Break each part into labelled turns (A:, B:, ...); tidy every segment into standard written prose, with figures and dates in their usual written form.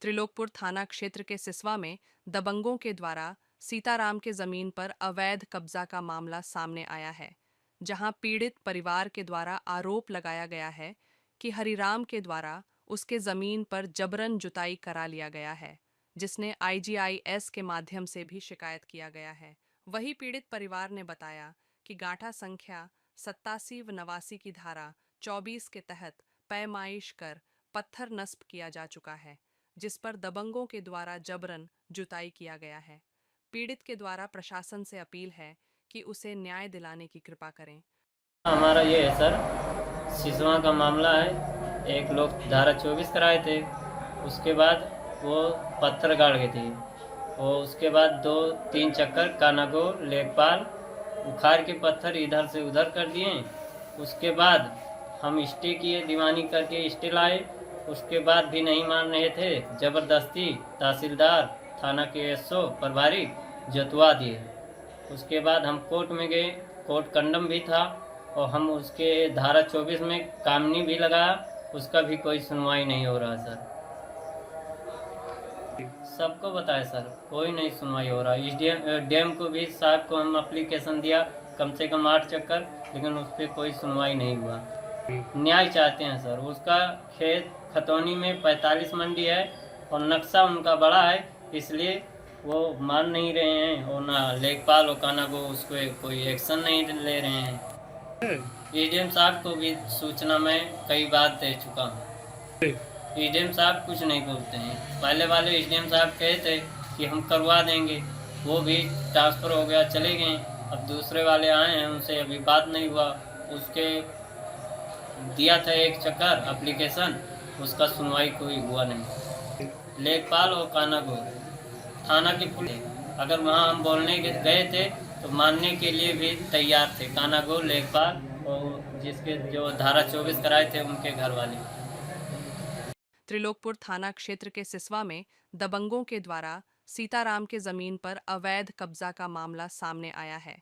A: त्रिलोकपुर थाना क्षेत्र के सिसवा में दबंगों के द्वारा सीताराम के जमीन पर अवैध कब्जा का मामला सामने आया है, जहां पीड़ित परिवार के द्वारा आरोप लगाया गया है कि हरिराम के द्वारा उसके जमीन पर जबरन जुताई करा लिया गया है, जिसने आईजीआईएस के माध्यम से भी शिकायत किया गया है। वही पीड़ित परिवार ने बताया कि गांठा संख्या 87 व 89 की धारा 24 के तहत पैमाइश कर पत्थर नस्ब किया जा चुका है, जिस पर दबंगों के द्वारा जबरन जुताई किया गया है। पीड़ित के द्वारा प्रशासन से अपील है कि उसे न्याय दिलाने की कृपा करें।
B: हमारा ये है सर, सिसवा का मामला है। एक लोग धारा 24 कराए थे, उसके बाद वो पत्थर गाड़ गए थे। वो उसके बाद 2-3 चक्कर कानागोर लेखपाल उखाड़ के पत्थर इधर से उधर कर दिए। उसके बाद हम स्टे किए, दीवानी करके स्टे लाए। उसके बाद भी नहीं मान रहे थे, ज़बरदस्ती तहसीलदार थाना के एसओ प्रभारी जतवा दिए। उसके बाद हम कोर्ट में गए, कोर्ट कंडम भी था और हम उसके धारा 24 में कामनी भी लगाया, उसका भी कोई सुनवाई नहीं हो रहा सर। सबको बताया सर, कोई नहीं सुनवाई हो रहा। इस डैम को भी साहब को हम एप्लीकेशन दिया, कम से कम 8 चक्कर, लेकिन उस पर कोई सुनवाई नहीं हुआ। न्याय चाहते हैं सर। उसका खेत खतौनी में 45 मंडी है और नक्शा उनका बड़ा है, इसलिए वो मान नहीं रहे हैं और ना लेखपाल और काना को उसको कोई एक्शन नहीं ले रहे हैं। एडीएम साहब को भी सूचना मैं कई बार दे चुका हूँ। एडीएम साहब कुछ नहीं बोलते हैं। पहले वाले एडीएम साहब कहे थे कि हम करवा देंगे, वो भी ट्रांसफ़र हो गया, चले गए। अब दूसरे वाले आए हैं, उनसे अभी बात नहीं हुआ। उसके दिया था एक चक्कर एप्लीकेशन, उसका सुनवाई कोई हुआ नहीं। लेखपाल और कानागोर थाना की पुलिस, अगर वहाँ हम बोलने गए थे तो मानने के लिए भी तैयार थे। कानागोर, लेखपाल और जिसके जो धारा 24 कराए थे उनके घर वाले।
A: त्रिलोकपुर थाना क्षेत्र के सिसवा में दबंगों के द्वारा सीताराम के जमीन पर अवैध कब्जा का मामला सामने आया है,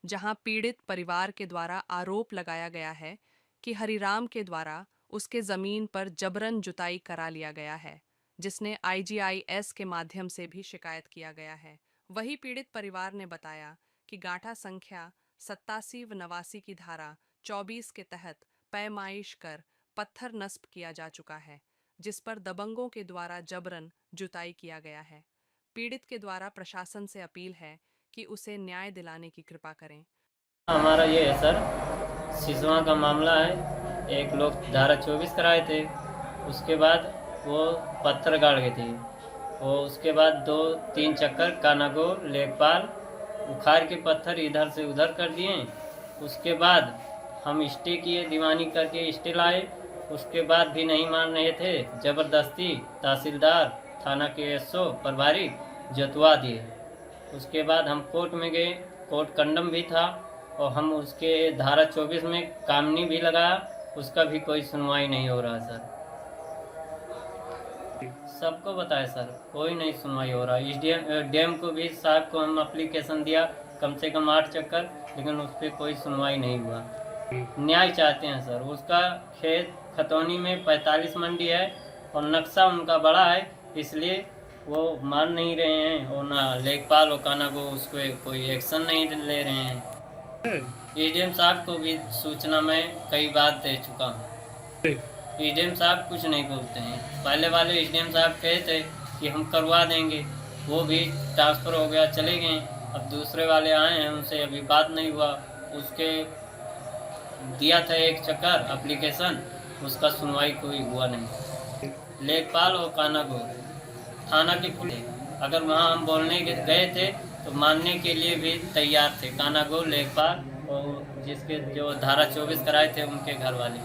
A: जहां पीड़ित परिवार के द्वारा आरोप लगाया गया है कि हरिराम के द्वारा उसके जमीन पर जबरन जुताई करा लिया गया है, जिसने आईजीआईएस के माध्यम से भी शिकायत किया गया है। वही पीड़ित परिवार ने बताया कि गांठा संख्या 87 व 89 की धारा 24 के तहत पैमाइश कर पत्थर नस्ब किया जा चुका है, जिस पर दबंगों के द्वारा जबरन जुताई किया गया है। पीड़ित के द्वारा प्रशासन से अपील है कि उसे न्याय दिलाने की कृपा करें।
B: हमारा ये है सर, सिसवा का मामला है। एक लोग धारा 24 कराए थे, उसके बाद वो पत्थर गाड़ गए थे। वो उसके बाद 2-3 चक्कर कानागोर लेखपाल उखाड़ के पत्थर इधर से उधर कर दिए। उसके बाद हम स्टे किए, दीवानी करके स्टे लाए। उसके बाद भी नहीं मान रहे थे, ज़बरदस्ती तहसीलदार थाना के एसओ प्रभारी जतवा दिए। उसके बाद हम कोर्ट में गए, कोर्ट कंडम भी था और हम उसके धारा 24 में कामनी भी लगाया, उसका भी कोई सुनवाई नहीं हो रहा सर। सबको बताया सर, कोई नहीं सुनवाई हो रहा। इस डैम को भी साहब को हम एप्लीकेशन दिया, कम से कम 8 चक्कर, लेकिन उस पर कोई सुनवाई नहीं हुआ। न्याय चाहते हैं सर। उसका खेत खतौनी में 45 मंडी है और नक्शा उनका बड़ा है, इसलिए वो मान नहीं रहे हैं और ना लेखपाल और काना को उसको कोई एक्शन नहीं ले रहे हैं। एडीएम साहब को भी सूचना मैं कई बार दे चुका हूँ। एडीएम साहब कुछ नहीं बोलते हैं। पहले वाले एडीएम साहब कहे थे कि हम करवा देंगे, वो भी ट्रांसफ़र हो गया, चले गए। अब दूसरे वाले आए हैं, उनसे अभी बात नहीं हुआ। उसके दिया था एक चक्कर एप्लीकेशन, उसका सुनवाई कोई हुआ नहीं। लेखपाल और कानागोर थाना की पुलिस, अगर वहाँ हम बोलने गए थे तो मानने के लिए भी तैयार थे। कानागोर, लेखपाल और जिसके जो धारा 24 कराए थे उनके घर वाले।